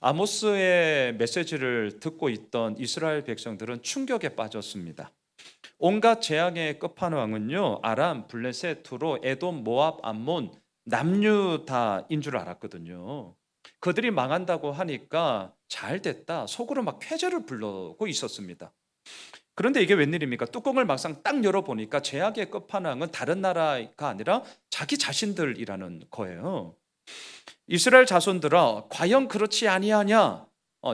아모스의 메시지를 듣고 있던 이스라엘 백성들은 충격에 빠졌습니다. 온갖 재앙의 끝판왕은요, 아람, 블레셋, 두로, 에돔, 모압, 암몬, 남유 다인 줄 알았거든요. 그들이 망한다고 하니까 잘 됐다, 속으로 막 쾌재를 부르고 있었습니다. 그런데 이게 웬일입니까? 뚜껑을 막상 딱 열어보니까 죄악의 끝판왕은 다른 나라가 아니라 자기 자신들이라는 거예요. 이스라엘 자손들아, 과연 그렇지 아니하냐?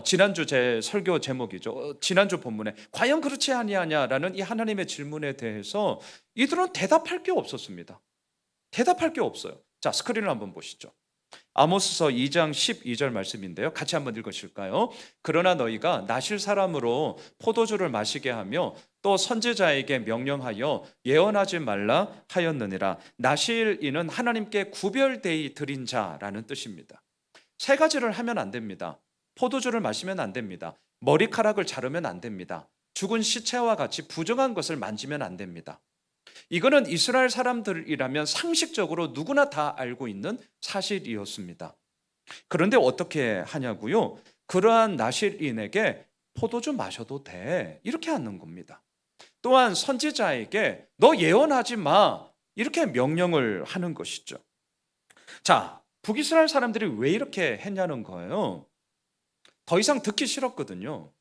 지난주 제 설교 제목이죠. 지난주 본문에 과연 그렇지 아니하냐라는 이 하나님의 질문에 대해서 이들은 대답할 게 없었습니다. 대답할 게 없어요. 자, 스크린을 한번 보시죠. 아모스서 2장 12절 말씀인데요. 같이 한번 읽으실까요? 그러나 너희가 나실 사람으로 포도주를 마시게 하며 또 선지자에게 명령하여 예언하지 말라 하였느니라. 나실 이는 하나님께 구별되이 드린 자라는 뜻입니다. 세 가지를 하면 안 됩니다. 포도주를 마시면 안 됩니다. 머리카락을 자르면 안 됩니다. 죽은 시체와 같이 부정한 것을 만지면 안 됩니다. 이거는 이스라엘 사람들이라면 상식적으로 누구나 다 알고 있는 사실이었습니다. 그런데 어떻게 하냐고요? 그러한 나실인에게 포도주 마셔도 돼, 이렇게 하는 겁니다. 또한 선지자에게 너 예언하지 마, 이렇게 명령을 하는 것이죠. 자, 북이스라엘 사람들이 왜 이렇게 했냐는 거예요. 더 이상 듣기 싫었거든요.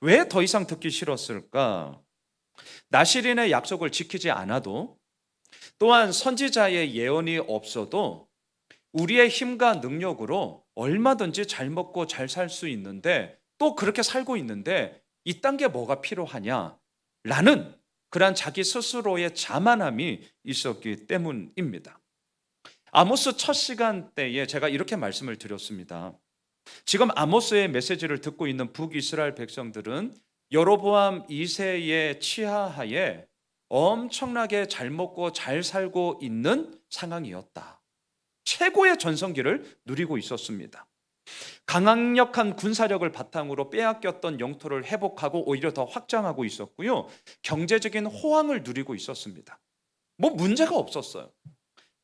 왜 더 이상 듣기 싫었을까? 나실인의 약속을 지키지 않아도, 또한 선지자의 예언이 없어도 우리의 힘과 능력으로 얼마든지 잘 먹고 잘 살 수 있는데, 또 그렇게 살고 있는데 이딴 게 뭐가 필요하냐? 라는 그러한 자기 스스로의 자만함이 있었기 때문입니다. 아모스 첫 시간대에 제가 이렇게 말씀을 드렸습니다. 지금 아모스의 메시지를 듣고 있는 북이스라엘 백성들은 여로보암 2세의 치하하에 엄청나게 잘 먹고 잘 살고 있는 상황이었다. 최고의 전성기를 누리고 있었습니다. 강력한 군사력을 바탕으로 빼앗겼던 영토를 회복하고 오히려 더 확장하고 있었고요. 경제적인 호황을 누리고 있었습니다. 뭐 문제가 없었어요.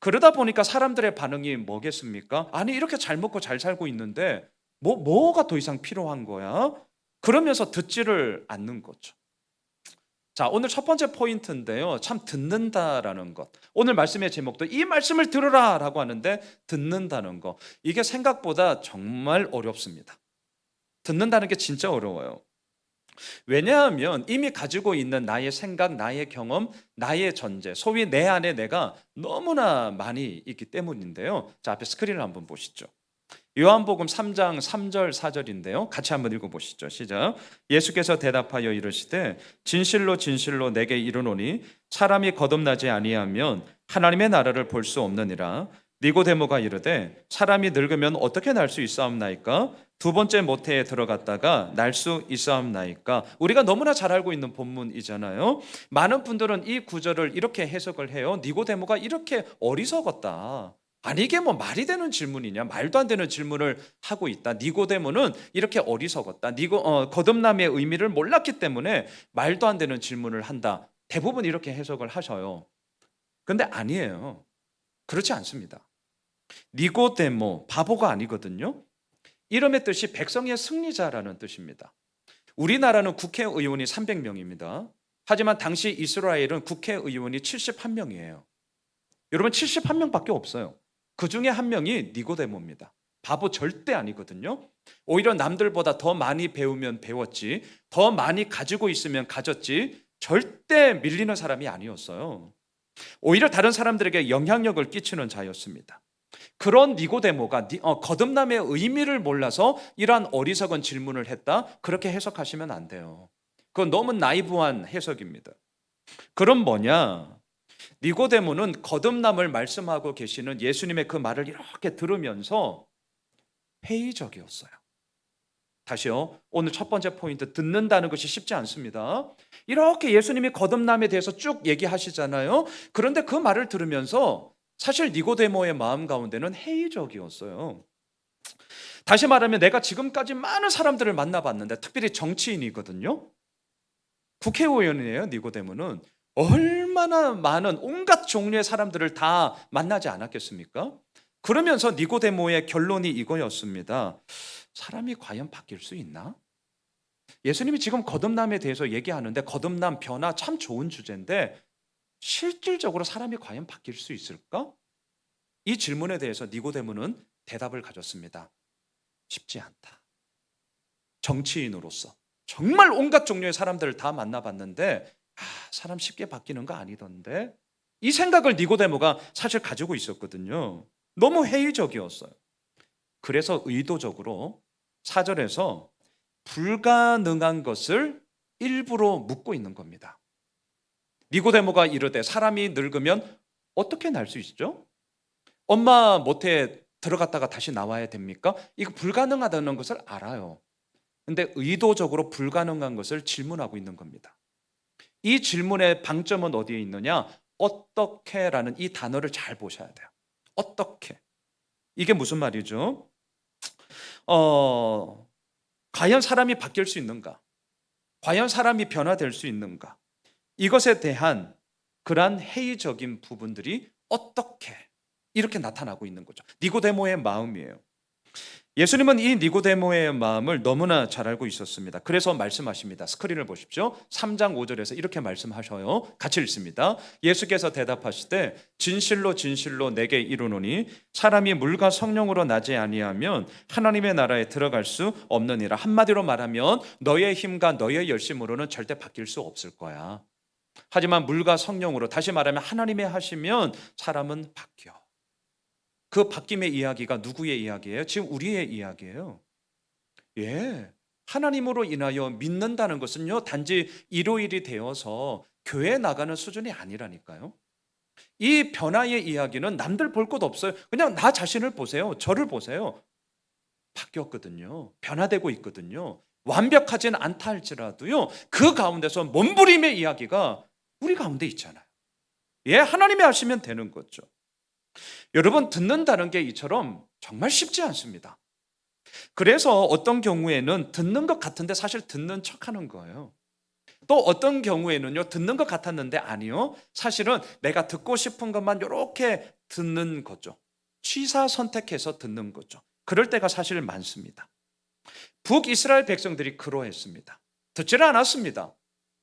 그러다 보니까 사람들의 반응이 뭐겠습니까? 아니, 이렇게 잘 먹고 잘 살고 있는데 뭐가 더 이상 필요한 거야? 그러면서 듣지를 않는 거죠. 자, 오늘 첫 번째 포인트인데요. 참 듣는다라는 것. 오늘 말씀의 제목도 이 말씀을 들으라 라고 하는데, 듣는다는 거. 이게 생각보다 정말 어렵습니다. 듣는다는 게 진짜 어려워요. 왜냐하면 이미 가지고 있는 나의 생각, 나의 경험, 나의 전제, 소위 내 안에 내가 너무나 많이 있기 때문인데요. 자, 앞에 스크린을 한번 보시죠. 요한복음 3장 3절 4절인데요. 같이 한번 읽어보시죠. 시작. 예수께서 대답하여 이르시되 진실로 진실로 내게 이르노니 사람이 거듭나지 아니하면 하나님의 나라를 볼 수 없느니라. 니고데모가 이르되 사람이 늙으면 어떻게 날 수 있사옵나이까? 두 번째 모태에 들어갔다가 날 수 있사옵나이까? 우리가 너무나 잘 알고 있는 본문이잖아요. 많은 분들은 이 구절을 이렇게 해석을 해요. 니고데모가 이렇게 어리석었다. 아니, 이게 뭐 말이 되는 질문이냐? 말도 안 되는 질문을 하고 있다. 니고데모는 이렇게 어리석었다. 거듭남의 의미를 몰랐기 때문에 말도 안 되는 질문을 한다. 대부분 이렇게 해석을 하셔요. 근데 아니에요. 그렇지 않습니다. 니고데모, 바보가 아니거든요. 이름의 뜻이 백성의 승리자라는 뜻입니다. 우리나라는 국회의원이 300명입니다. 하지만 당시 이스라엘은 국회의원이 71명이에요. 여러분, 71명밖에 없어요. 그 중에 한 명이 니고데모입니다. 바보 절대 아니거든요. 오히려 남들보다 더 많이 배우면 배웠지, 더 많이 가지고 있으면 가졌지, 절대 밀리는 사람이 아니었어요. 오히려 다른 사람들에게 영향력을 끼치는 자였습니다. 그런 니고데모가 거듭남의 의미를 몰라서 이러한 어리석은 질문을 했다, 그렇게 해석하시면 안 돼요. 그건 너무 나이브한 해석입니다. 그럼 뭐냐? 니고데모는 거듭남을 말씀하고 계시는 예수님의 그 말을 이렇게 들으면서 회의적이었어요. 다시요. 오늘 첫 번째 포인트, 듣는다는 것이 쉽지 않습니다. 이렇게 예수님이 거듭남에 대해서 쭉 얘기하시잖아요. 그런데 그 말을 들으면서 사실 니고데모의 마음 가운데는 회의적이었어요. 다시 말하면 내가 지금까지 많은 사람들을 만나봤는데, 특별히 정치인이거든요. 국회의원이에요. 니고데모는 얼마나 많은 온갖 종류의 사람들을 다 만나지 않았겠습니까? 그러면서 니고데모의 결론이 이거였습니다. 사람이 과연 바뀔 수 있나? 예수님이 지금 거듭남에 대해서 얘기하는데 거듭남, 변화 참 좋은 주제인데 실질적으로 사람이 과연 바뀔 수 있을까? 이 질문에 대해서 니고데모는 대답을 가졌습니다. 쉽지 않다. 정치인으로서 정말 온갖 종류의 사람들을 다 만나봤는데 사람 쉽게 바뀌는 거 아니던데? 이 생각을 니고데모가 사실 가지고 있었거든요. 너무 회의적이었어요. 그래서 의도적으로 4절에서 불가능한 것을 일부러 묻고 있는 겁니다. 니고데모가 이르되 사람이 늙으면 어떻게 날 수 있죠? 엄마 모태에 들어갔다가 다시 나와야 됩니까? 이거 불가능하다는 것을 알아요. 근데 의도적으로 불가능한 것을 질문하고 있는 겁니다. 이 질문의 방점은 어디에 있느냐? 어떻게라는 이 단어를 잘 보셔야 돼요. 어떻게? 이게 무슨 말이죠? 과연 사람이 바뀔 수 있는가? 과연 사람이 변화될 수 있는가? 이것에 대한 그러한 회의적인 부분들이 어떻게 이렇게 나타나고 있는 거죠. 니고데모의 마음이에요. 예수님은 이 니고데모의 마음을 너무나 잘 알고 있었습니다. 그래서 말씀하십니다. 스크린을 보십시오. 3장 5절에서 이렇게 말씀하셔요. 같이 읽습니다. 예수께서 대답하시되 진실로 진실로 내게 이르노니 사람이 물과 성령으로 나지 아니하면 하나님의 나라에 들어갈 수 없느니라. 한마디로 말하면 너의 힘과 너의 열심으로는 절대 바뀔 수 없을 거야. 하지만 물과 성령으로, 다시 말하면 하나님의 하시면 사람은 바뀌어. 그 바뀜의 이야기가 누구의 이야기예요? 지금 우리의 이야기예요. 하나님으로 인하여 믿는다는 것은요, 단지 일요일이 되어서 교회에 나가는 수준이 아니라니까요. 이 변화의 이야기는 남들 볼 것 없어요. 그냥 나 자신을 보세요. 저를 보세요. 바뀌었거든요. 변화되고 있거든요. 완벽하진 않다 할지라도요, 그 가운데서 몸부림의 이야기가 우리 가운데 있잖아요. 하나님이 하시면 되는 거죠. 여러분, 듣는다는 게 이처럼 정말 쉽지 않습니다. 그래서 어떤 경우에는 듣는 것 같은데 사실 듣는 척하는 거예요. 또 어떤 경우에는요, 듣는 것 같았는데 아니요, 사실은 내가 듣고 싶은 것만 이렇게 듣는 거죠. 취사 선택해서 듣는 거죠. 그럴 때가 사실 많습니다. 북이스라엘 백성들이 그러했습니다. 듣지를 않았습니다.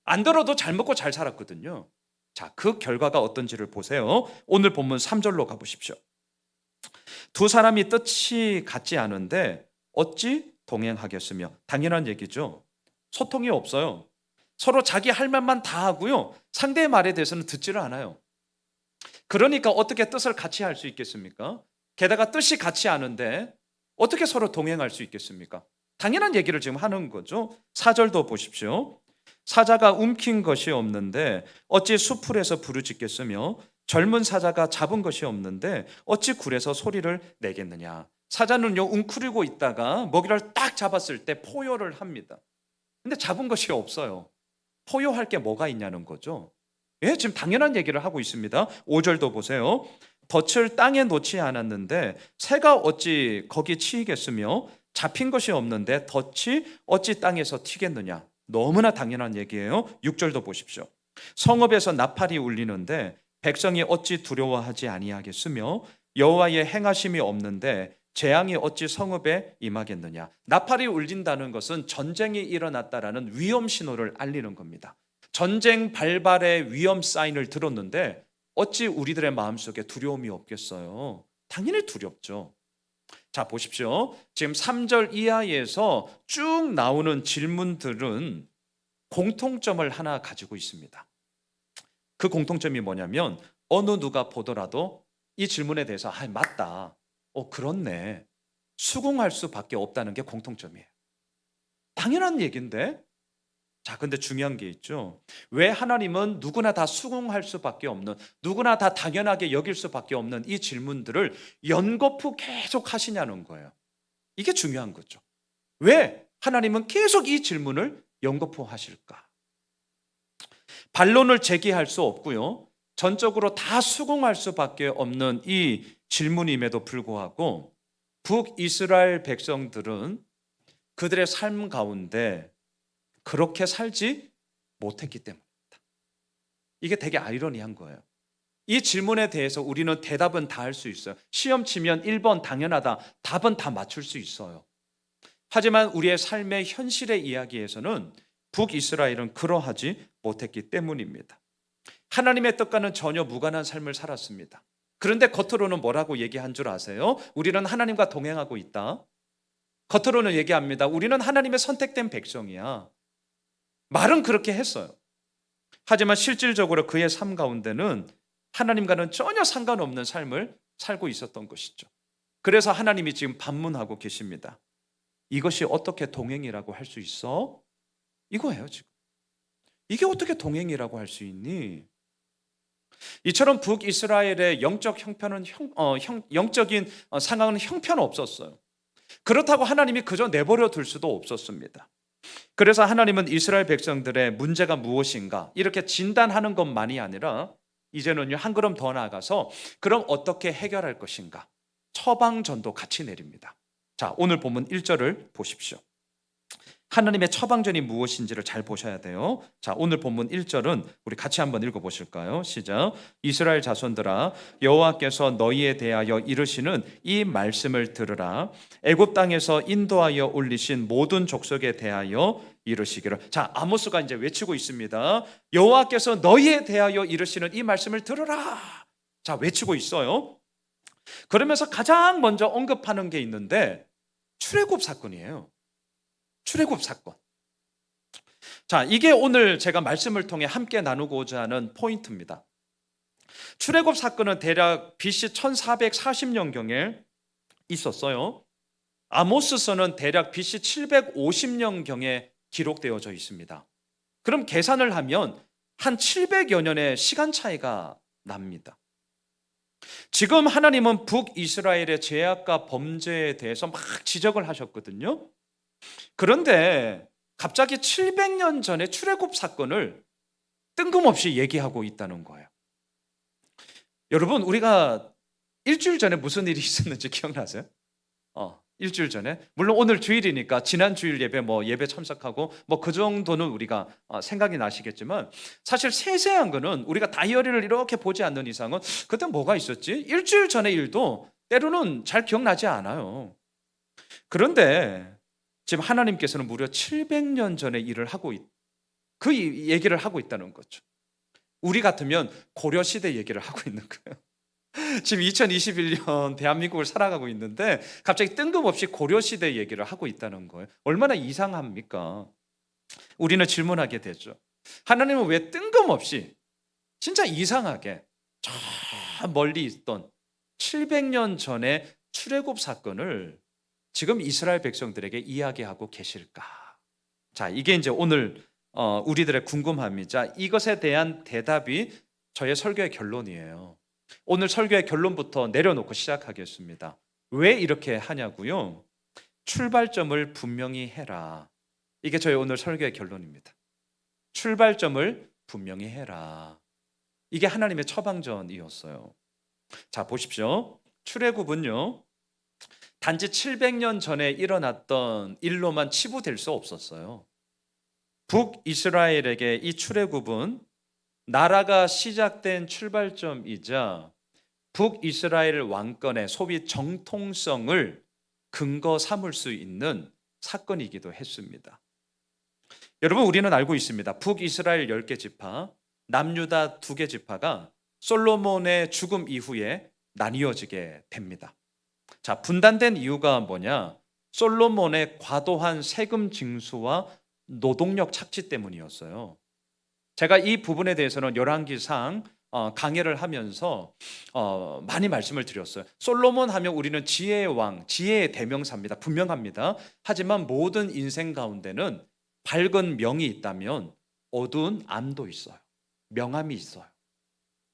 안 들어도 잘 먹고 잘 살았거든요. 자, 그 결과가 어떤지를 보세요. 오늘 본문 3절로 가보십시오. 두 사람이 뜻이 같지 않은데 어찌 동행하겠으며, 당연한 얘기죠. 소통이 없어요. 서로 자기 할 말만 다 하고요, 상대의 말에 대해서는 듣지를 않아요. 그러니까 어떻게 뜻을 같이 할 수 있겠습니까? 게다가 뜻이 같지 않은데 어떻게 서로 동행할 수 있겠습니까? 당연한 얘기를 지금 하는 거죠. 4절도 보십시오. 사자가 움킨 것이 없는데 어찌 수풀에서 부르짖겠으며 젊은 사자가 잡은 것이 없는데 어찌 굴에서 소리를 내겠느냐. 사자는요, 웅크리고 있다가 먹이를 딱 잡았을 때 포효를 합니다. 근데 잡은 것이 없어요. 포효할 게 뭐가 있냐는 거죠. 지금 당연한 얘기를 하고 있습니다. 5절도 보세요. 덫을 땅에 놓지 않았는데 새가 어찌 거기 치이겠으며 잡힌 것이 없는데 덫이 어찌 땅에서 튀겠느냐. 너무나 당연한 얘기예요. 6절도 보십시오. 성읍에서 나팔이 울리는데 백성이 어찌 두려워하지 아니하겠으며 여호와의 행하심이 없는데 재앙이 어찌 성읍에 임하겠느냐. 나팔이 울린다는 것은 전쟁이 일어났다라는 위험 신호를 알리는 겁니다. 전쟁 발발의 위험 사인을 들었는데 어찌 우리들의 마음속에 두려움이 없겠어요? 당연히 두렵죠. 자, 보십시오. 지금 3절 이하에서 쭉 나오는 질문들은 공통점을 하나 가지고 있습니다. 그 공통점이 뭐냐면 어느 누가 보더라도 이 질문에 대해서 맞다, 그렇네, 수긍할 수밖에 없다는 게 공통점이에요. 당연한 얘기인데, 자, 근데 중요한 게 있죠. 왜 하나님은 누구나 다 수긍할 수밖에 없는, 누구나 다 당연하게 여길 수밖에 없는 이 질문들을 연거푸 계속 하시냐는 거예요. 이게 중요한 거죠. 왜 하나님은 계속 이 질문을 연거푸 하실까? 반론을 제기할 수 없고요, 전적으로 다 수긍할 수밖에 없는 이 질문임에도 불구하고 북이스라엘 백성들은 그들의 삶 가운데 그렇게 살지 못했기 때문입니다. 이게 되게 아이러니한 거예요. 이 질문에 대해서 우리는 대답은 다 할 수 있어요. 시험 치면 1번 당연하다, 답은 다 맞출 수 있어요. 하지만 우리의 삶의 현실의 이야기에서는 북이스라엘은 그러하지 못했기 때문입니다. 하나님의 뜻과는 전혀 무관한 삶을 살았습니다. 그런데 겉으로는 뭐라고 얘기한 줄 아세요? 우리는 하나님과 동행하고 있다. 겉으로는 얘기합니다. 우리는 하나님의 선택된 백성이야. 말은 그렇게 했어요. 하지만 실질적으로 그의 삶 가운데는 하나님과는 전혀 상관없는 삶을 살고 있었던 것이죠. 그래서 하나님이 지금 반문하고 계십니다. 이것이 어떻게 동행이라고 할 수 있어? 이거예요, 지금. 이게 어떻게 동행이라고 할 수 있니? 이처럼 북이스라엘의 영적 형편은 영적인 상황은 형편없었어요. 그렇다고 하나님이 그저 내버려 둘 수도 없었습니다. 그래서 하나님은 이스라엘 백성들의 문제가 무엇인가 이렇게 진단하는 것만이 아니라 이제는요 한 걸음 더 나아가서 그럼 어떻게 해결할 것인가 처방전도 같이 내립니다. 자, 오늘 본문 1절을 보십시오. 하나님의 처방전이 무엇인지를 잘 보셔야 돼요. 자, 오늘 본문 1절은 우리 같이 한번 읽어보실까요? 시작. 이스라엘 자손들아, 여호와께서 너희에 대하여 이르시는 이 말씀을 들으라. 애굽 땅에서 인도하여 올리신 모든 족속에 대하여 이르시기를. 자, 아모스가 이제 외치고 있습니다. 여호와께서 너희에 대하여 이르시는 이 말씀을 들으라. 자, 외치고 있어요. 그러면서 가장 먼저 언급하는 게 있는데 출애굽 사건이에요. 출애굽 사건. 자, 이게 오늘 제가 말씀을 통해 함께 나누고자 하는 포인트입니다. 출애굽 사건은 대략 BC 1440년경에 있었어요. 아모스서는 대략 BC 750년경에 기록되어져 있습니다. 그럼 계산을 하면 한 700여 년의 시간 차이가 납니다. 지금 하나님은 북이스라엘의 죄악과 범죄에 대해서 막 지적을 하셨거든요. 그런데 갑자기 700년 전의 출애굽 사건을 뜬금없이 얘기하고 있다는 거예요. 여러분, 우리가 일주일 전에 무슨 일이 있었는지 기억나세요? 일주일 전에, 물론 오늘 주일이니까 지난 주일 예배 예배 참석하고 그 정도는 우리가 생각이 나시겠지만, 사실 세세한 거는 우리가 다이어리를 이렇게 보지 않는 이상은 그때 뭐가 있었지? 일주일 전의 일도 때로는 잘 기억나지 않아요. 그런데 지금 하나님께서는 무려 700년 전의 일을 그 얘기를 하고 있다는 거죠. 우리 같으면 고려시대 얘기를 하고 있는 거예요. 지금 2021년 대한민국을 살아가고 있는데 갑자기 뜬금없이 고려시대 얘기를 하고 있다는 거예요. 얼마나 이상합니까? 우리는 질문하게 되죠. 하나님은 왜 뜬금없이 진짜 이상하게 저 멀리 있던 700년 전의 출애굽 사건을 지금 이스라엘 백성들에게 이야기하고 계실까? 자, 이게 이제 오늘 우리들의 궁금함이자 이것에 대한 대답이 저의 설교의 결론이에요. 오늘 설교의 결론부터 내려놓고 시작하겠습니다. 왜 이렇게 하냐고요? 출발점을 분명히 해라. 이게 저의 오늘 설교의 결론입니다. 출발점을 분명히 해라. 이게 하나님의 처방전이었어요. 자, 보십시오. 출애굽은요, 단지 700년 전에 일어났던 일로만 치부될 수 없었어요. 북이스라엘에게 이 출애굽은 나라가 시작된 출발점이자 북이스라엘 왕권의 소위 정통성을 근거 삼을 수 있는 사건이기도 했습니다. 여러분, 우리는 알고 있습니다. 북이스라엘 10개 지파, 남유다 2개 지파가 솔로몬의 죽음 이후에 나뉘어지게 됩니다. 자, 분단된 이유가 뭐냐? 솔로몬의 과도한 세금 징수와 노동력 착취 때문이었어요. 제가 이 부분에 대해서는 열왕기상 강해를 하면서 많이 말씀을 드렸어요. 솔로몬 하면 우리는 지혜의 왕, 지혜의 대명사입니다. 분명합니다. 하지만 모든 인생 가운데는 밝은 명이 있다면 어두운 암도 있어요. 명암이 있어요.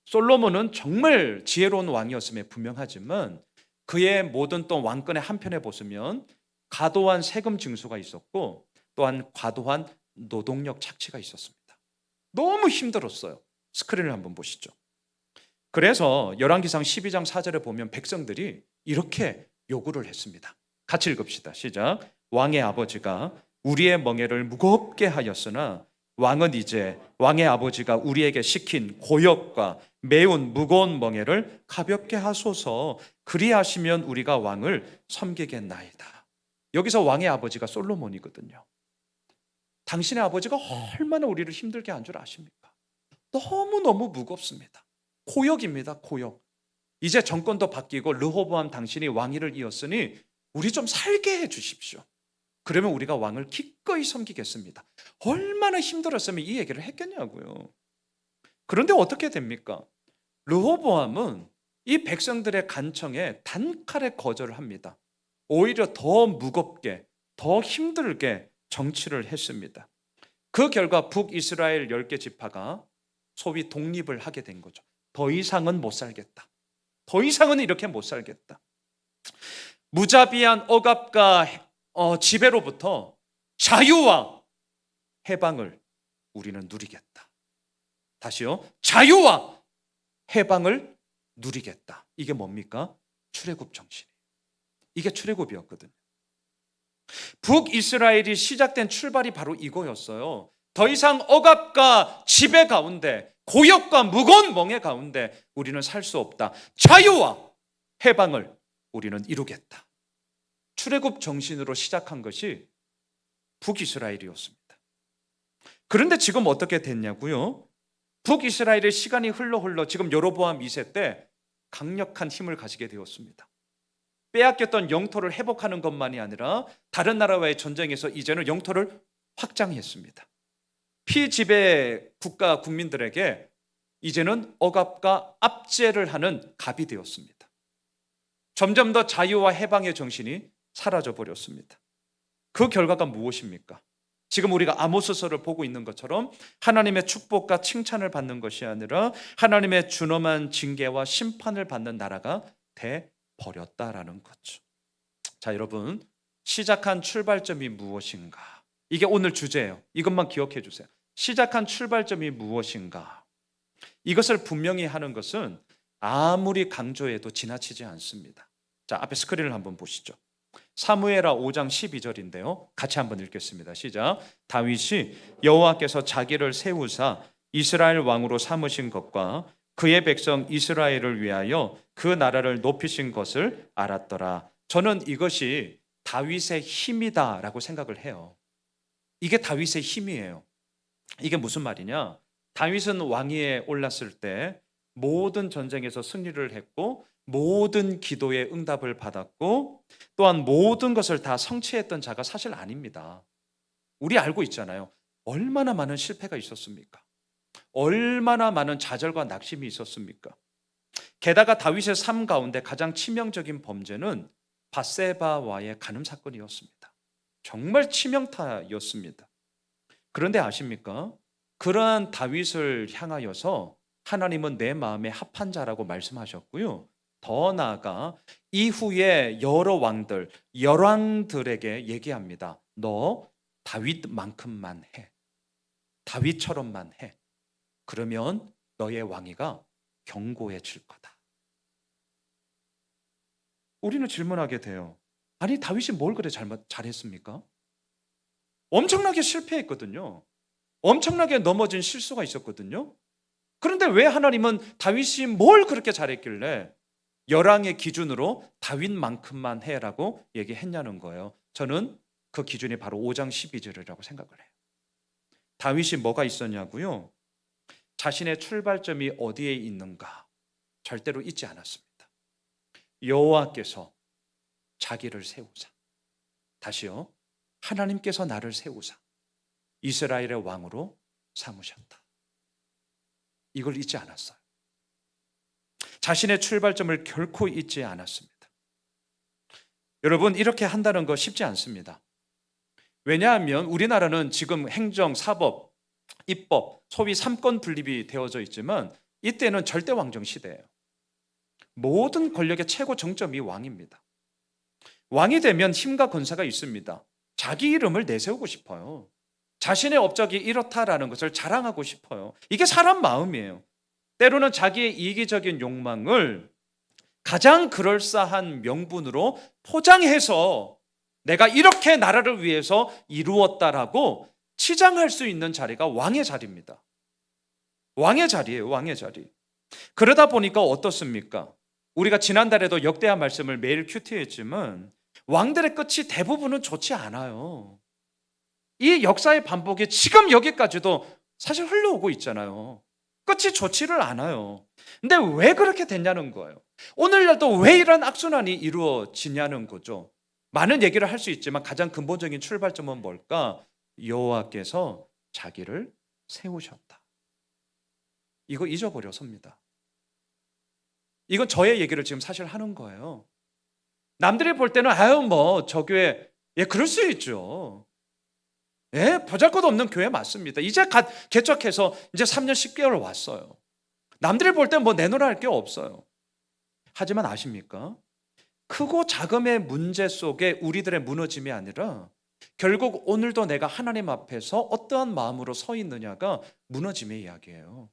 솔로몬은 정말 지혜로운 왕이었음에 분명하지만 그의 모든 또 왕권의 한편에 보시면 과도한 세금 징수가 있었고 또한 과도한 노동력 착취가 있었습니다. 너무 힘들었어요. 스크린을 한번 보시죠. 그래서 열왕기상 12장 4절에 보면 백성들이 이렇게 요구를 했습니다. 같이 읽읍시다. 시작. 왕의 아버지가 우리의 멍에를 무겁게 하였으나 왕은 이제 왕의 아버지가 우리에게 시킨 고역과 매운 무거운 멍에를 가볍게 하소서. 그리하시면 우리가 왕을 섬기겠나이다. 여기서 왕의 아버지가 솔로몬이거든요. 당신의 아버지가 얼마나 우리를 힘들게 한 줄 아십니까? 너무너무 무겁습니다. 고역입니다. 고역. 이제 정권도 바뀌고 르호보암 당신이 왕위를 이었으니 우리 좀 살게 해 주십시오. 그러면 우리가 왕을 기꺼이 섬기겠습니다. 얼마나 힘들었으면 이 얘기를 했겠냐고요. 그런데 어떻게 됩니까? 르호보암은 이 백성들의 간청에 단칼에 거절을 합니다. 오히려 더 무겁게, 더 힘들게 정치를 했습니다. 그 결과 북이스라엘 10개 지파가 소위 독립을 하게 된 거죠. 더 이상은 못 살겠다. 더 이상은 이렇게 못 살겠다. 무자비한 억압과 지배로부터 자유와 해방을 우리는 누리겠다. 다시요. 자유와 해방을 누리겠다. 이게 뭡니까? 출애굽 정신이에요. 이게 출애굽이었거든요. 북이스라엘이 시작된 출발이 바로 이거였어요. 더 이상 억압과 지배 가운데, 고역과 무거운 멍에 가운데 우리는 살 수 없다. 자유와 해방을 우리는 이루겠다. 출애굽 정신으로 시작한 것이 북이스라엘이었습니다. 그런데 지금 어떻게 됐냐고요? 북이스라엘의 시간이 흘러 지금 여로보암 2세 때 강력한 힘을 가지게 되었습니다. 빼앗겼던 영토를 회복하는 것만이 아니라 다른 나라와의 전쟁에서 이제는 영토를 확장했습니다. 피지배 국가 국민들에게 이제는 억압과 압제를 하는 갑이 되었습니다. 점점 더 자유와 해방의 정신이 사라져 버렸습니다. 그 결과가 무엇입니까? 지금 우리가 아모스서를 보고 있는 것처럼 하나님의 축복과 칭찬을 받는 것이 아니라 하나님의 준엄한 징계와 심판을 받는 나라가 돼 버렸다라는 거죠. 자, 여러분, 시작한 출발점이 무엇인가? 이게 오늘 주제예요. 이것만 기억해 주세요. 시작한 출발점이 무엇인가? 이것을 분명히 하는 것은 아무리 강조해도 지나치지 않습니다. 자, 앞에 스크린을 한번 보시죠. 사무엘하 5장 12절인데요. 같이 한번 읽겠습니다. 시작. 다윗이 여호와께서 자기를 세우사 이스라엘 왕으로 삼으신 것과 그의 백성 이스라엘을 위하여 그 나라를 높이신 것을 알았더라. 저는 이것이 다윗의 힘이다라고 생각을 해요. 이게 다윗의 힘이에요. 이게 무슨 말이냐? 다윗은 왕위에 올랐을 때 모든 전쟁에서 승리를 했고 모든 기도의 응답을 받았고 또한 모든 것을 다 성취했던 자가 사실 아닙니다. 우리 알고 있잖아요. 얼마나 많은 실패가 있었습니까? 얼마나 많은 좌절과 낙심이 있었습니까? 게다가 다윗의 삶 가운데 가장 치명적인 범죄는 밧세바와의 간음 사건이었습니다. 정말 치명타였습니다. 그런데 아십니까? 그러한 다윗을 향하여서 하나님은 내 마음에 합한 자라고 말씀하셨고요. 더 나아가 이후에 여러 왕들, 열왕들에게 얘기합니다. 너 다윗만큼만 해. 다윗처럼만 해. 그러면 너의 왕위가 견고해질 거다. 우리는 질문하게 돼요. 아니, 다윗이 뭘 그래 잘했습니까? 엄청나게 실패했거든요. 엄청나게 넘어진 실수가 있었거든요. 그런데 왜 하나님은 다윗이 뭘 그렇게 잘했길래 열왕의 기준으로 다윗만큼만 해라고 얘기했냐는 거예요. 저는 그 기준이 바로 5장 12절이라고 생각을 해요. 다윗이 뭐가 있었냐고요? 자신의 출발점이 어디에 있는가 절대로 잊지 않았습니다. 여호와께서 자기를 세우사, 다시요, 하나님께서 나를 세우사 이스라엘의 왕으로 삼으셨다. 이걸 잊지 않았어요. 자신의 출발점을 결코 잊지 않았습니다. 여러분, 이렇게 한다는 거 쉽지 않습니다. 왜냐하면 우리나라는 지금 행정, 사법, 입법, 소위 삼권 분립이 되어져 있지만 이때는 절대 왕정 시대예요. 모든 권력의 최고 정점이 왕입니다. 왕이 되면 힘과 권세가 있습니다. 자기 이름을 내세우고 싶어요. 자신의 업적이 이렇다라는 것을 자랑하고 싶어요. 이게 사람 마음이에요. 때로는 자기의 이기적인 욕망을 가장 그럴싸한 명분으로 포장해서 내가 이렇게 나라를 위해서 이루었다라고 치장할 수 있는 자리가 왕의 자리입니다. 왕의 자리예요. 왕의 자리. 그러다 보니까 어떻습니까? 우리가 지난달에도 역대하 말씀을 매일 큐티했지만 왕들의 끝이 대부분은 좋지 않아요. 이 역사의 반복이 지금 여기까지도 사실 흘러오고 있잖아요. 끝이 좋지를 않아요. 근데 왜 그렇게 됐냐는 거예요. 오늘날도 왜 이런 악순환이 이루어지냐는 거죠. 많은 얘기를 할 수 있지만 가장 근본적인 출발점은 뭘까? 여호와께서 자기를 세우셨다. 이거 잊어버려서입니다. 이건 저의 얘기를 지금 사실 하는 거예요. 남들이 볼 때는 아유 뭐 저 교회 그럴 수 있죠. 보잘것없는 교회 맞습니다. 이제 개척해서 이제 3년 10개월 왔어요. 남들이 볼 땐 뭐 내놓으라 할 게 없어요. 하지만 아십니까? 크고 작음의 문제 속에 우리들의 무너짐이 아니라 결국 오늘도 내가 하나님 앞에서 어떠한 마음으로 서 있느냐가 무너짐의 이야기예요.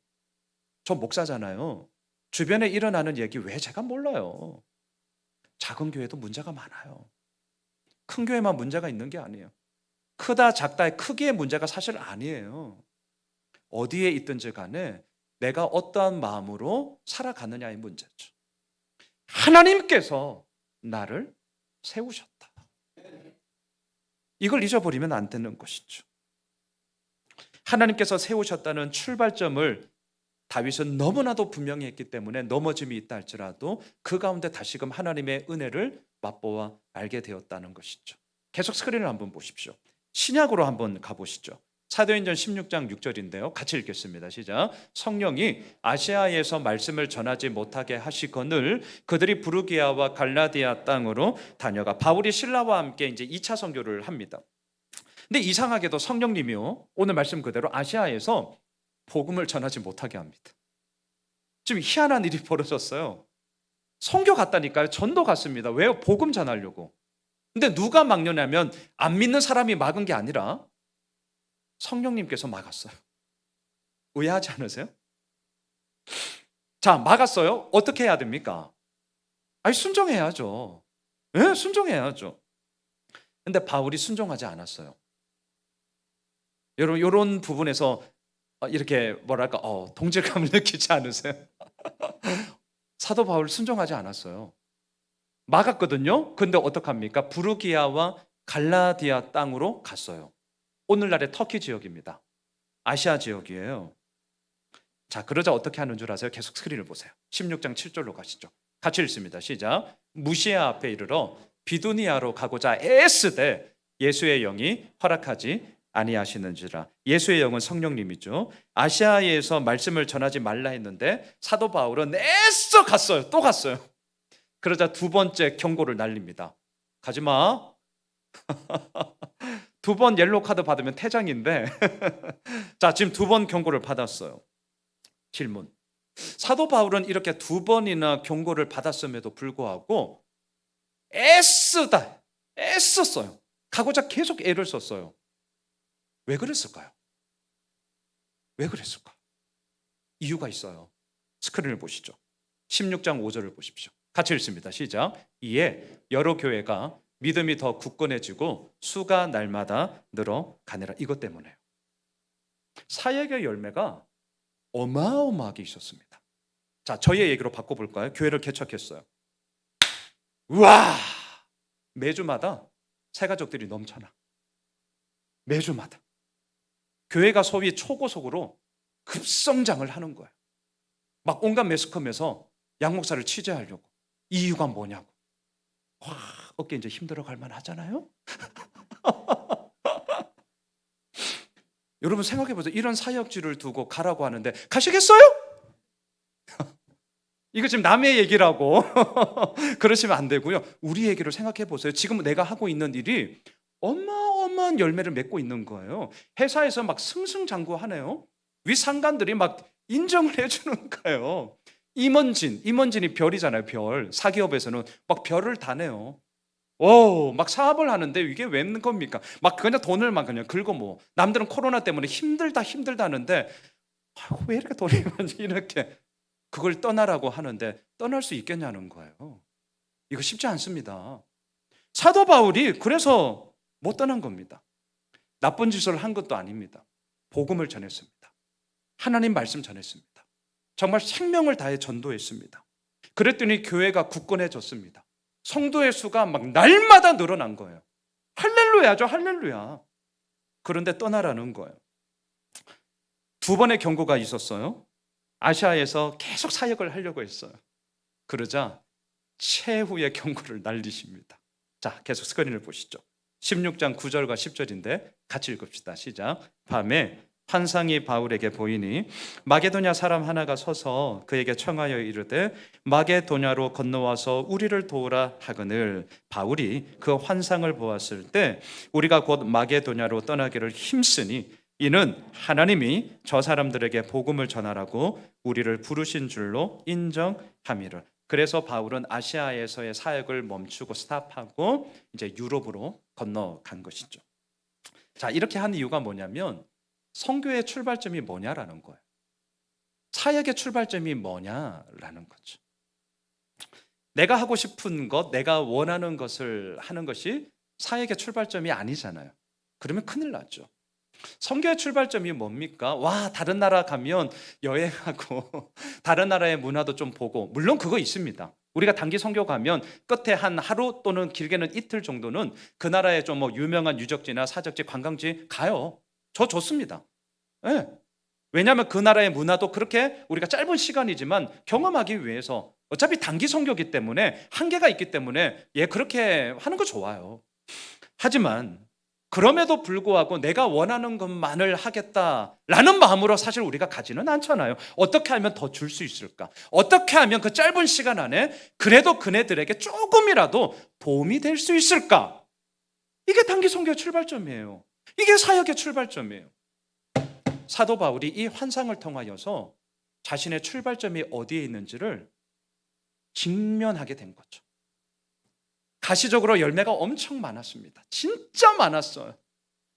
저 목사잖아요. 주변에 일어나는 얘기 왜 제가 몰라요? 작은 교회도 문제가 많아요. 큰 교회만 문제가 있는 게 아니에요. 크다 작다의 크기의 문제가 사실 아니에요. 어디에 있든지 간에 내가 어떠한 마음으로 살아가느냐의 문제죠. 하나님께서 나를 세우셨다. 이걸 잊어버리면 안 되는 것이죠. 하나님께서 세우셨다는 출발점을 다윗은 너무나도 분명히 했기 때문에 넘어짐이 있다 할지라도 그 가운데 다시금 하나님의 은혜를 맛보아 알게 되었다는 것이죠. 계속 스크린을 한번 보십시오. 신약으로 한번 가보시죠. 사도행전 16장 6절인데요. 같이 읽겠습니다. 시작. 성령이 아시아에서 말씀을 전하지 못하게 하시거늘 그들이 부르기아와 갈라디아 땅으로 다녀가 바울이 신라와 함께 이제 2차 선교를 합니다. 근데 이상하게도 성령님이요 오늘 말씀 그대로 아시아에서 복음을 전하지 못하게 합니다. 지금 희한한 일이 벌어졌어요. 선교 갔다니까요. 전도 갔습니다. 왜요? 복음 전하려고. 근데 누가 막느냐면 안 믿는 사람이 막은 게 아니라 성령님께서 막았어요. 의아하지 않으세요? 자, 막았어요. 어떻게 해야 됩니까? 아니, 순종해야죠. 순종해야죠. 근데 바울이 순종하지 않았어요. 여러분, 이런 부분에서 이렇게 뭐랄까 동질감을 느끼지 않으세요? 사도 바울 순종하지 않았어요. 막았거든요. 근데 어떡합니까? 부르기아와 갈라디아 땅으로 갔어요. 오늘날의 터키 지역입니다. 아시아 지역이에요. 자, 그러자 어떻게 하는 줄 아세요? 계속 스크린을 보세요. 16장 7절로 가시죠. 같이 읽습니다. 시작. 무시아 앞에 이르러 비두니아로 가고자 애쓰되 예수의 영이 허락하지 아니하시는지라. 예수의 영은 성령님이죠. 아시아에서 말씀을 전하지 말라 했는데 사도 바울은 애써 갔어요. 또 갔어요. 그러자 두 번째 경고를 날립니다. 가지마. 두 번 옐로우 카드 받으면 퇴장인데 자, 지금 두 번 경고를 받았어요. 질문. 사도 바울은 이렇게 두 번이나 경고를 받았음에도 불구하고 애썼어요. 가고자 계속 애를 썼어요. 왜 그랬을까요? 왜 그랬을까? 이유가 있어요. 스크린을 보시죠. 16장 5절을 보십시오. 같이 읽습니다. 시작. 이에 여러 교회가 믿음이 더 굳건해지고 수가 날마다 늘어가느라. 이것 때문에요. 사역의 열매가 어마어마하게 있었습니다. 자, 저희의 얘기로 바꿔볼까요? 교회를 개척했어요. 우와! 매주마다 새 가족들이 넘쳐나. 매주마다. 교회가 소위 초고속으로 급성장을 하는 거예요. 막 온갖 매스컴에서 양 목사를 취재하려고. 이유가 뭐냐고. 와, 어깨 이제 힘들어 갈 만하잖아요. 여러분 생각해 보세요. 이런 사역지를 두고 가라고 하는데 가시겠어요? 이거 지금 남의 얘기라고 그러시면 안 되고요. 우리 얘기를 생각해 보세요. 지금 내가 하고 있는 일이 어마어마한 열매를 맺고 있는 거예요. 회사에서 막 승승장구하네요. 윗상관들이 막 인정을 해주는 거예요. 임원진이 별이잖아요. 별. 사기업에서는 막 별을 다네요. 막 사업을 하는데 이게 웬 겁니까? 막 그냥 돈을 막 그냥 긁어 모. 남들은 코로나 때문에 힘들다 하는데 왜 이렇게 돈이 많지 이렇게 그걸 떠나라고 하는데 떠날 수 있겠냐는 거예요. 이거 쉽지 않습니다. 사도 바울이 그래서 못 떠난 겁니다. 나쁜 짓을 한 것도 아닙니다. 복음을 전했습니다. 하나님 말씀 전했습니다. 정말 생명을 다해 전도했습니다. 그랬더니 교회가 굳건해졌습니다. 성도의 수가 막 날마다 늘어난 거예요. 할렐루야죠, 할렐루야. 그런데 떠나라는 거예요. 두 번의 경고가 있었어요. 아시아에서 계속 사역을 하려고 했어요. 그러자 최후의 경고를 날리십니다. 자, 계속 스크린을 보시죠. 16장 9절과 10절인데 같이 읽읍시다. 시작. 밤에 환상이 바울에게 보이니 마게도냐 사람 하나가 서서 그에게 청하여 이르되 마게도냐로 건너와서 우리를 도우라 하거늘 바울이 그 환상을 보았을 때 우리가 곧 마게도냐로 떠나기를 힘쓰니 이는 하나님이 저 사람들에게 복음을 전하라고 우리를 부르신 줄로 인정함이라. 그래서 바울은 아시아에서의 사역을 멈추고 스탑하고 이제 유럽으로 건너간 것이죠. 자, 이렇게 한 이유가 뭐냐면 선교의 출발점이 뭐냐라는 거예요. 사역의 출발점이 뭐냐라는 거죠. 내가 하고 싶은 것, 내가 원하는 것을 하는 것이 사역의 출발점이 아니잖아요. 그러면 큰일 나죠. 선교의 출발점이 뭡니까? 와, 다른 나라 가면 여행하고 다른 나라의 문화도 좀 보고, 물론 그거 있습니다. 우리가 단기 선교 가면 끝에 한 하루 또는 길게는 이틀 정도는 그 나라의 좀 뭐 유명한 유적지나 사적지, 관광지 가요. 저 좋습니다. 네. 왜냐하면 그 나라의 문화도 그렇게 우리가 짧은 시간이지만 경험하기 위해서, 어차피 단기 선교기 때문에 한계가 있기 때문에 그렇게 하는 거 좋아요. 하지만 그럼에도 불구하고 내가 원하는 것만을 하겠다라는 마음으로 사실 우리가 가지는 않잖아요. 어떻게 하면 더 줄 수 있을까? 어떻게 하면 그 짧은 시간 안에 그래도 그네들에게 조금이라도 도움이 될 수 있을까? 이게 단기 선교의 출발점이에요. 이게 사역의 출발점이에요. 사도 바울이 이 환상을 통하여서 자신의 출발점이 어디에 있는지를 직면하게 된 거죠. 가시적으로 열매가 엄청 많았습니다. 진짜 많았어요.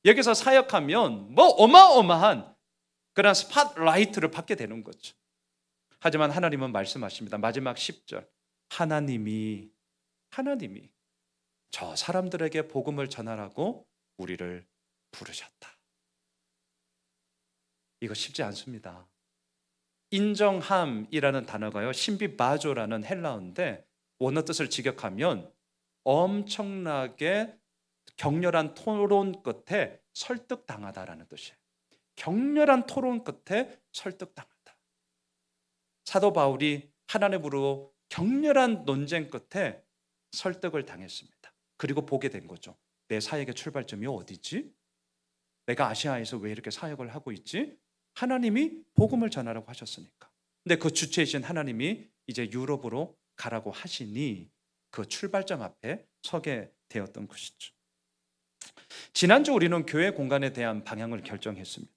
여기서 사역하면 뭐 어마어마한 그런 스팟라이트를 받게 되는 거죠. 하지만 하나님은 말씀하십니다. 마지막 10절. 하나님이 저 사람들에게 복음을 전하라고 우리를 부르셨다. 이거 쉽지 않습니다. 인정함이라는 단어가요, 신비바조라는 헬라어인데 원어 뜻을 직역하면 엄청나게 격렬한 토론 끝에 설득당하다라는 뜻이에요. 격렬한 토론 끝에 설득당하다. 사도 바울이 하나님으로 격렬한 논쟁 끝에 설득을 당했습니다. 그리고 보게 된 거죠. 내 사역의 출발점이 어디지? 내가 아시아에서 왜 이렇게 사역을 하고 있지? 하나님이 복음을 전하라고 하셨으니까. 근데 그 주체이신 하나님이 이제 유럽으로 가라고 하시니 그 출발점 앞에 서게 되었던 것이죠. 지난주 우리는 교회 공간에 대한 방향을 결정했습니다.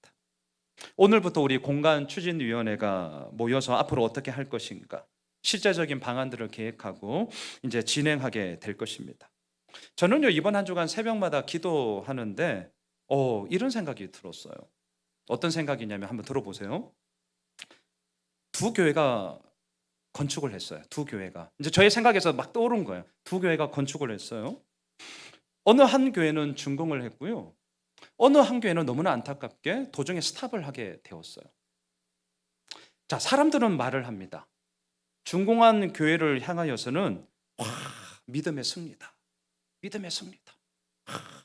오늘부터 우리 공간 추진위원회가 모여서 앞으로 어떻게 할 것인가, 실제적인 방안들을 계획하고 이제 진행하게 될 것입니다. 저는요, 이번 한 주간 새벽마다 기도하는데 이런 생각이 들었어요. 어떤 생각이냐면 한번 들어보세요. 두 교회가 건축을 했어요. 두 교회가. 이제 저의 생각에서 막 떠오른 거예요. 두 교회가 건축을 했어요. 어느 한 교회는 준공을 했고요. 어느 한 교회는 너무나 안타깝게 도중에 스탑을 하게 되었어요. 자, 사람들은 말을 합니다. 준공한 교회를 향하여서는 믿음의 승리다. 믿음의 승리다.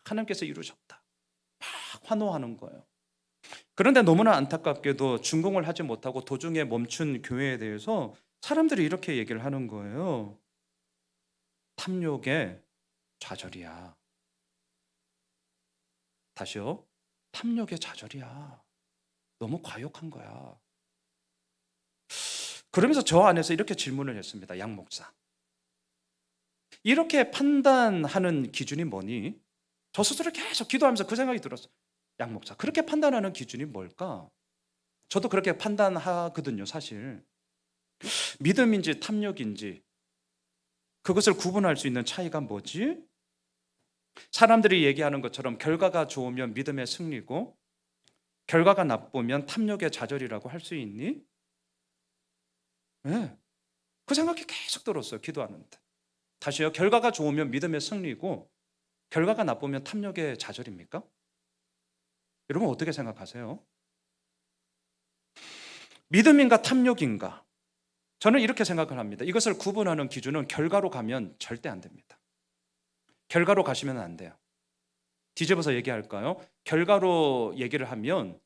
하나님께서 이루셨다. 막 환호하는 거예요. 그런데 너무나 안타깝게도 준공을 하지 못하고 도중에 멈춘 교회에 대해서 사람들이 이렇게 얘기를 하는 거예요. 탐욕의 좌절이야. 다시요. 탐욕의 좌절이야. 너무 과욕한 거야. 그러면서 저 안에서 이렇게 질문을 했습니다. 양 목사. 이렇게 판단하는 기준이 뭐니? 저 스스로 계속 기도하면서 그 생각이 들었어요. 양 목사, 그렇게 판단하는 기준이 뭘까? 저도 그렇게 판단하거든요, 사실. 믿음인지 탐욕인지 그것을 구분할 수 있는 차이가 뭐지? 사람들이 얘기하는 것처럼 결과가 좋으면 믿음의 승리고 결과가 나쁘면 탐욕의 좌절이라고 할 수 있니? 네. 그 생각이 계속 들었어요, 기도하는데. 다시요. 결과가 좋으면 믿음의 승리고 결과가 나쁘면 탐욕의 좌절입니까? 여러분 어떻게 생각하세요? 믿음인가 탐욕인가? 저는 이렇게 생각을 합니다. 이것을 구분하는 기준은 결과로 가면 절대 안 됩니다. 결과로 가시면 안 돼요. 뒤집어서 얘기할까요? 결과로 얘기를 하면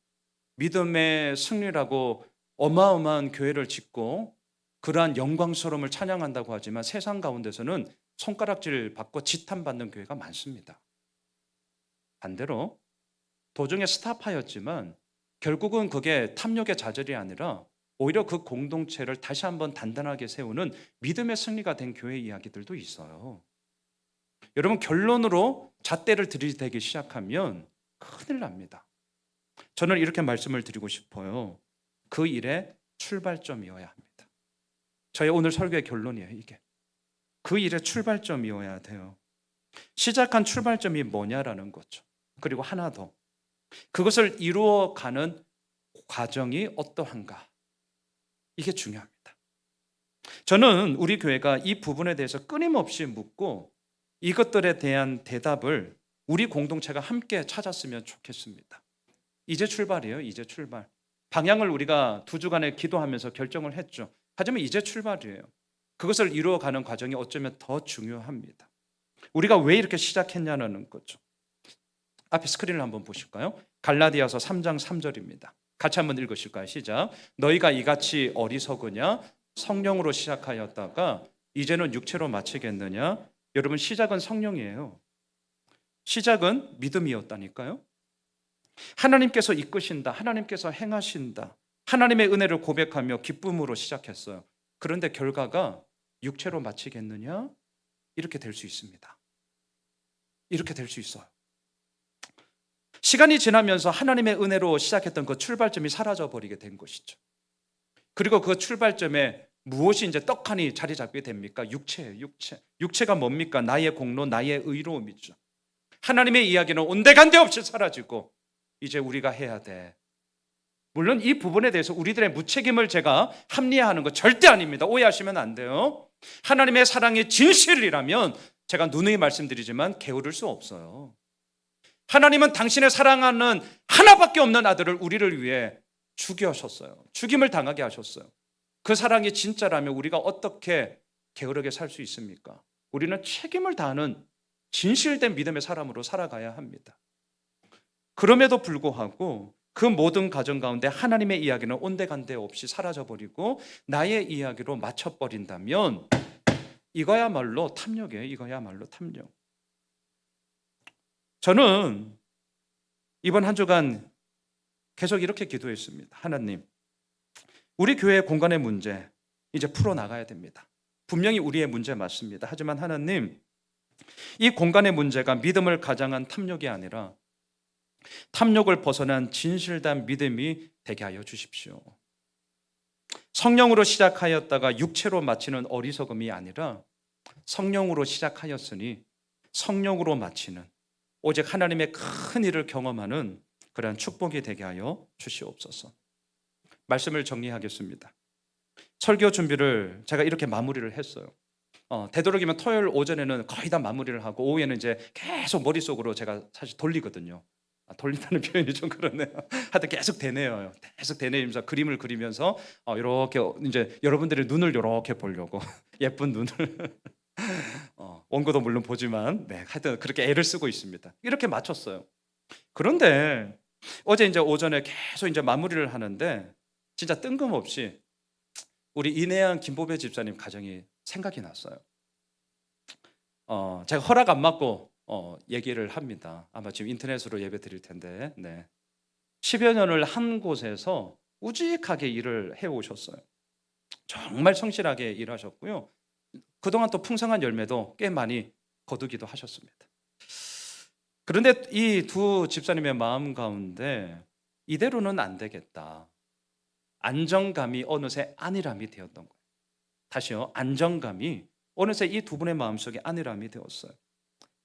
믿음의 승리라고 어마어마한 교회를 짓고 그러한 영광스러움을 찬양한다고 하지만 세상 가운데서는 손가락질 받고 지탄받는 교회가 많습니다. 반대로 도중에 스탑하였지만 결국은 그게 탐욕의 좌절이 아니라 오히려 그 공동체를 다시 한번 단단하게 세우는 믿음의 승리가 된 교회 이야기들도 있어요. 여러분, 결론으로 잣대를 들이대기 시작하면 큰일 납니다. 저는 이렇게 말씀을 드리고 싶어요. 그 일의 출발점이어야 합니다. 저의 오늘 설교의 결론이에요. 이게 그 일의 출발점이어야 돼요. 시작한 출발점이 뭐냐라는 거죠. 그리고 하나 더, 그것을 이루어가는 과정이 어떠한가, 이게 중요합니다. 저는 우리 교회가 이 부분에 대해서 끊임없이 묻고 이것들에 대한 대답을 우리 공동체가 함께 찾았으면 좋겠습니다. 이제 출발이에요. 이제 출발. 방향을 우리가 2주간에 기도하면서 결정을 했죠. 하지만 이제 출발이에요. 그것을 이루어가는 과정이 어쩌면 더 중요합니다. 우리가 왜 이렇게 시작했냐는 거죠. 앞에 스크린을 한번 보실까요? 갈라디아서 3장 3절입니다. 같이 한번 읽으실까요? 시작. 너희가 이같이 어리석으냐? 성령으로 시작하였다가 이제는 육체로 마치겠느냐? 여러분, 시작은 성령이에요. 시작은 믿음이었다니까요. 하나님께서 이끄신다, 하나님께서 행하신다, 하나님의 은혜를 고백하며 기쁨으로 시작했어요. 그런데 결과가 육체로 마치겠느냐? 이렇게 될 수 있습니다. 이렇게 될 수 있어요. 시간이 지나면서 하나님의 은혜로 시작했던 그 출발점이 사라져버리게 된 것이죠. 그리고 그 출발점에 무엇이 이제 떡하니 자리 잡게 됩니까? 육체예요. 육체. 육체가 뭡니까? 나의 공로, 나의 의로움이죠. 하나님의 이야기는 온데간데 없이 사라지고 이제 우리가 해야 돼. 물론 이 부분에 대해서 우리들의 무책임을 제가 합리화하는 거 절대 아닙니다. 오해하시면 안 돼요. 하나님의 사랑이 진실이라면 제가 누누이 말씀드리지만 게으를 수 없어요. 하나님은 당신의 사랑하는 하나밖에 없는 아들을 우리를 위해 죽이셨어요. 죽임을 당하게 하셨어요. 그 사랑이 진짜라면 우리가 어떻게 게으르게 살 수 있습니까? 우리는 책임을 다하는 진실된 믿음의 사람으로 살아가야 합니다. 그럼에도 불구하고 그 모든 가정 가운데 하나님의 이야기는 온데간데 없이 사라져버리고 나의 이야기로 맞춰버린다면 이거야말로 탐욕이에요. 이거야말로 탐욕. 저는 이번 한 주간 계속 이렇게 기도했습니다. 하나님, 우리 교회의 공간의 문제 이제 풀어나가야 됩니다. 분명히 우리의 문제 맞습니다. 하지만 하나님, 이 공간의 문제가 믿음을 가장한 탐욕이 아니라 탐욕을 벗어난 진실된 믿음이 되게 하여 주십시오. 성령으로 시작하였다가 육체로 마치는 어리석음이 아니라 성령으로 시작하였으니 성령으로 마치는 오직 하나님의 큰 일을 경험하는 그러한 축복이 되게 하여 주시옵소서. 말씀을 정리하겠습니다. 설교 준비를 제가 이렇게 마무리를 했어요. 되도록이면 토요일 오전에는 거의 다 마무리를 하고 오후에는 이제 계속 머릿속으로 제가 사실 돌리거든요. 돌린다는 표현이 좀 그러네요. 하여튼 계속 되뇌어요. 계속 되뇌면서 그림을 그리면서 이렇게 이제 여러분들의 눈을 이렇게 보려고 예쁜 눈을 원고도 물론 보지만 하여튼 그렇게 애를 쓰고 있습니다. 이렇게 맞췄어요. 그런데 어제 이제 오전에 계속 이제 마무리를 하는데 진짜 뜬금없이 우리 인해양 김보배 집사님 가정이 생각이 났어요. 제가 허락 안 받고 얘기를 합니다. 아마 지금 인터넷으로 예배 드릴 텐데 10여 년을 한 곳에서 우직하게 일을 해오셨어요. 정말 성실하게 일하셨고요. 그동안 또 풍성한 열매도 꽤 많이 거두기도 하셨습니다. 그런데 이 두 집사님의 마음 가운데 이대로는 안 되겠다. 안정감이 어느새 안일함이 되었던 거예요. 다시요. 안정감이 어느새 이 두 분의 마음속에 안일함이 되었어요.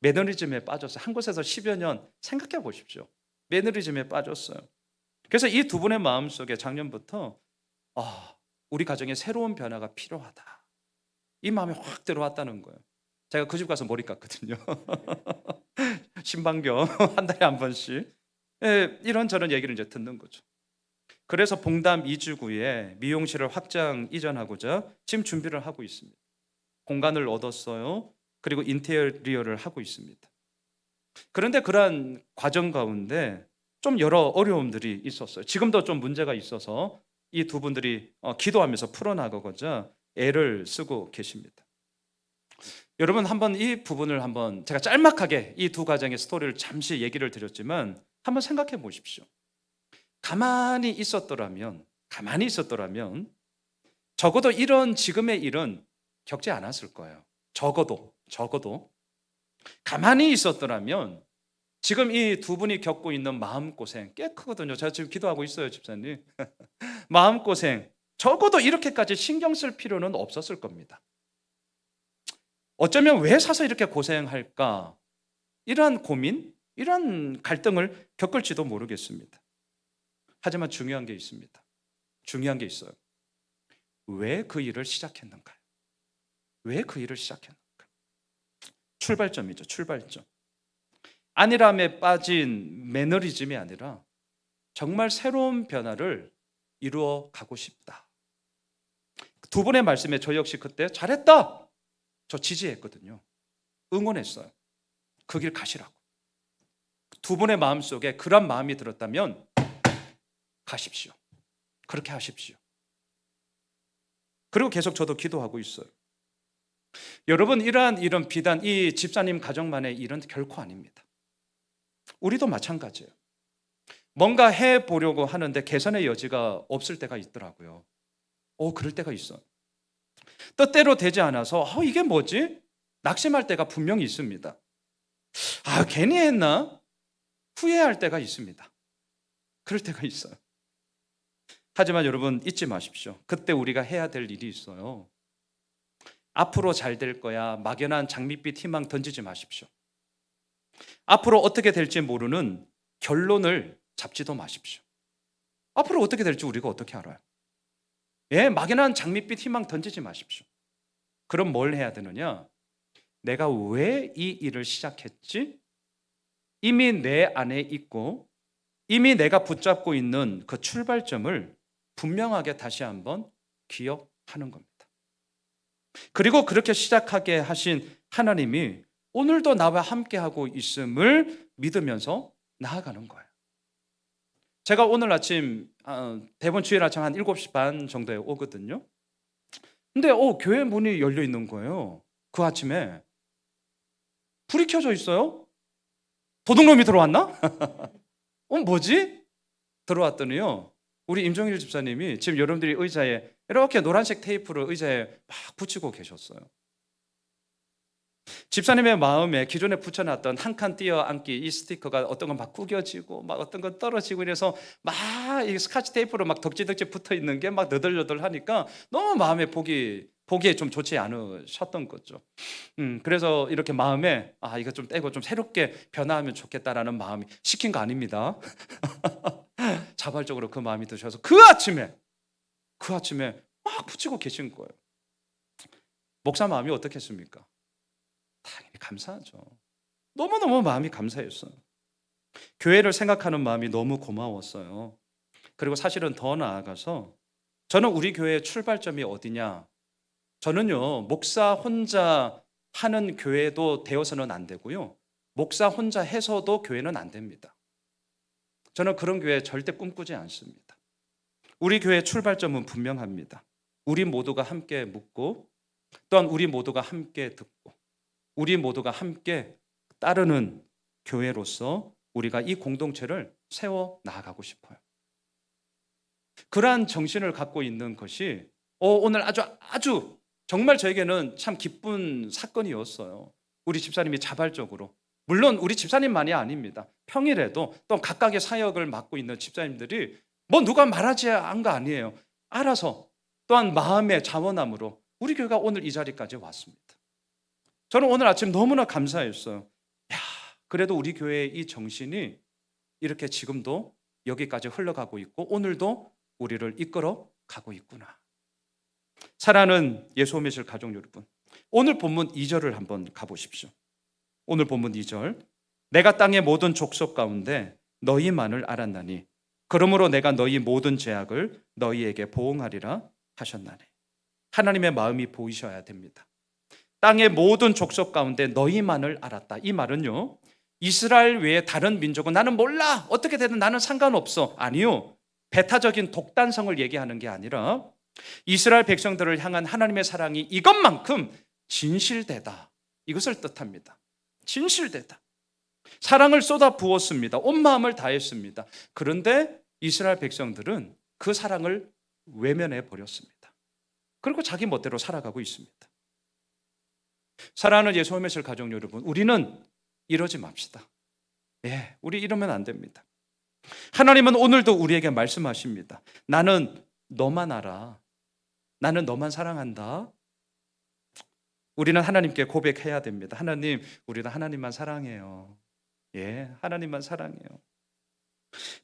매너리즘에 빠졌어요. 한 곳에서 10여 년 생각해 보십시오. 매너리즘에 빠졌어요. 그래서 이 두 분의 마음속에 작년부터 우리 가정에 새로운 변화가 필요하다. 이 마음이 확 들어왔다는 거예요. 제가 그 집 가서 머리 깎거든요. 신방경 한 달에 한 번씩. 이런저런 얘기를 이제 듣는 거죠. 그래서 봉담 2주구에 미용실을 확장 이전하고자 지금 준비를 하고 있습니다. 공간을 얻었어요. 그리고 인테리어를 하고 있습니다. 그런데 그러한 과정 가운데 좀 여러 어려움들이 있었어요. 지금도 좀 문제가 있어서 이 두 분들이 기도하면서 풀어나가고자 애를 쓰고 계십니다. 여러분, 한번 이 부분을 한번 제가 짤막하게 이 두 가정의 스토리를 잠시 얘기를 드렸지만 한번 생각해 보십시오. 가만히 있었더라면 적어도 이런 지금의 일은 겪지 않았을 거예요. 적어도 가만히 있었더라면 지금 이 두 분이 겪고 있는 마음고생 꽤 크거든요. 제가 지금 기도하고 있어요, 집사님. 마음고생 적어도 이렇게까지 신경 쓸 필요는 없었을 겁니다. 어쩌면 왜 사서 이렇게 고생할까? 이러한 고민, 이러한 갈등을 겪을지도 모르겠습니다. 하지만 중요한 게 있습니다. 중요한 게 있어요. 왜 그 일을 시작했는가요? 왜 그 일을 시작했는가? 출발점이죠. 출발점. 안일함에 빠진 매너리즘이 아니라 정말 새로운 변화를 이루어 가고 싶다. 두 분의 말씀에 저 역시 그때 잘했다, 저 지지했거든요. 응원했어요. 그 길 가시라고. 두 분의 마음속에 그런 마음이 들었다면 가십시오. 그렇게 하십시오. 그리고 계속 저도 기도하고 있어요. 여러분, 이런 비단 이 집사님 가정만의 일은 결코 아닙니다. 우리도 마찬가지예요. 뭔가 해보려고 하는데 개선의 여지가 없을 때가 있더라고요. 그럴 때가 있어. 뜻대로 되지 않아서 이게 뭐지? 낙심할 때가 분명히 있습니다. 괜히 했나? 후회할 때가 있습니다. 그럴 때가 있어요. 하지만 여러분, 잊지 마십시오. 그때 우리가 해야 될 일이 있어요. 앞으로 잘 될 거야, 막연한 장밋빛 희망 던지지 마십시오. 앞으로 어떻게 될지 모르는 결론을 잡지도 마십시오. 앞으로 어떻게 될지 우리가 어떻게 알아요? 막연한 장밋빛 희망 던지지 마십시오. 그럼 뭘 해야 되느냐? 내가 왜 이 일을 시작했지? 이미 내 안에 있고 이미 내가 붙잡고 있는 그 출발점을 분명하게 다시 한번 기억하는 겁니다. 그리고 그렇게 시작하게 하신 하나님이 오늘도 나와 함께하고 있음을 믿으면서 나아가는 거예요. 제가 오늘 아침 대본 주일 아침 한 7시 반 정도에 오거든요. 근데 교회 문이 열려 있는 거예요. 그 아침에 불이 켜져 있어요. 도둑놈이 들어왔나? 뭐지? 들어왔더니요, 우리 임종일 집사님이 지금 여러분들이 의자에 이렇게 노란색 테이프를 의자에 막 붙이고 계셨어요. 집사님의 마음에 기존에 붙여놨던 한 칸 띄어 앉기 이 스티커가 어떤 건 막 구겨지고 막 어떤 건 떨어지고 이래서 막 이 스카치 테이프로 막 덕지덕지 붙어 있는 게 막 너덜너덜 하니까 너무 마음에 보기에 좀 좋지 않으셨던 거죠. 그래서 이렇게 마음에 이거 좀 떼고 좀 새롭게 변화하면 좋겠다라는 마음이 시킨 거 아닙니다. 자발적으로 그 마음이 드셔서 그 아침에 막 붙이고 계신 거예요. 목사 마음이 어떻겠습니까? 당연히 감사하죠. 너무너무 마음이 감사했어요. 교회를 생각하는 마음이 너무 고마웠어요. 그리고 사실은 더 나아가서 저는 우리 교회의 출발점이 어디냐? 저는요, 목사 혼자 하는 교회도 되어서는 안 되고요, 목사 혼자 해서도 교회는 안 됩니다. 저는 그런 교회 절대 꿈꾸지 않습니다. 우리 교회의 출발점은 분명합니다. 우리 모두가 함께 묻고 또한 우리 모두가 함께 듣고 우리 모두가 함께 따르는 교회로서 우리가 이 공동체를 세워 나아가고 싶어요. 그러한 정신을 갖고 있는 것이 오늘 아주 정말 저에게는 참 기쁜 사건이었어요. 우리 집사님이 자발적으로, 물론 우리 집사님만이 아닙니다. 평일에도 또 각각의 사역을 맡고 있는 집사님들이 누가 말하지 않은 거 아니에요. 알아서 또한 마음의 자원함으로 우리 교회가 오늘 이 자리까지 왔습니다. 저는 오늘 아침 너무나 감사했어요. 그래도 우리 교회의 이 정신이 이렇게 지금도 여기까지 흘러가고 있고 오늘도 우리를 이끌어 가고 있구나. 사랑하는 예수오미실 가족 여러분, 오늘 본문 2절을 한번 가보십시오. 오늘 본문 2절, 내가 땅의 모든 족속 가운데 너희만을 알았나니 그러므로 내가 너희 모든 죄악을 너희에게 보응하리라 하셨나니. 하나님의 마음이 보이셔야 됩니다. 땅의 모든 족속 가운데 너희만을 알았다. 이 말은요, 이스라엘 외에 다른 민족은 나는 몰라, 어떻게 되든 나는 상관없어, 아니요, 배타적인 독단성을 얘기하는 게 아니라 이스라엘 백성들을 향한 하나님의 사랑이 이것만큼 진실되다, 이것을 뜻합니다. 진실되다. 사랑을 쏟아 부었습니다. 온 마음을 다했습니다. 그런데 이스라엘 백성들은 그 사랑을 외면해 버렸습니다. 그리고 자기 멋대로 살아가고 있습니다. 사랑하는 예수 홈메시지 가족 여러분, 우리는 이러지 맙시다. 우리 이러면 안 됩니다. 하나님은 오늘도 우리에게 말씀하십니다. 나는 너만 알아. 나는 너만 사랑한다. 우리는 하나님께 고백해야 됩니다. 하나님, 우리는 하나님만 사랑해요. 하나님만 사랑해요.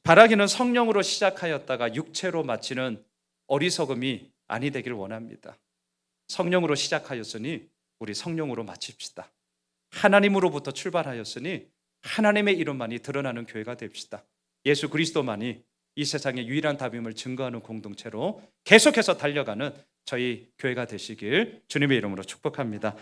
바라기는 성령으로 시작하였다가 육체로 마치는 어리석음이 아니 되길 원합니다. 성령으로 시작하였으니 우리 성령으로 마칩시다. 하나님으로부터 출발하였으니 하나님의 이름만이 드러나는 교회가 됩시다. 예수 그리스도만이 이 세상의 유일한 답임을 증거하는 공동체로 계속해서 달려가는 저희 교회가 되시길 주님의 이름으로 축복합니다.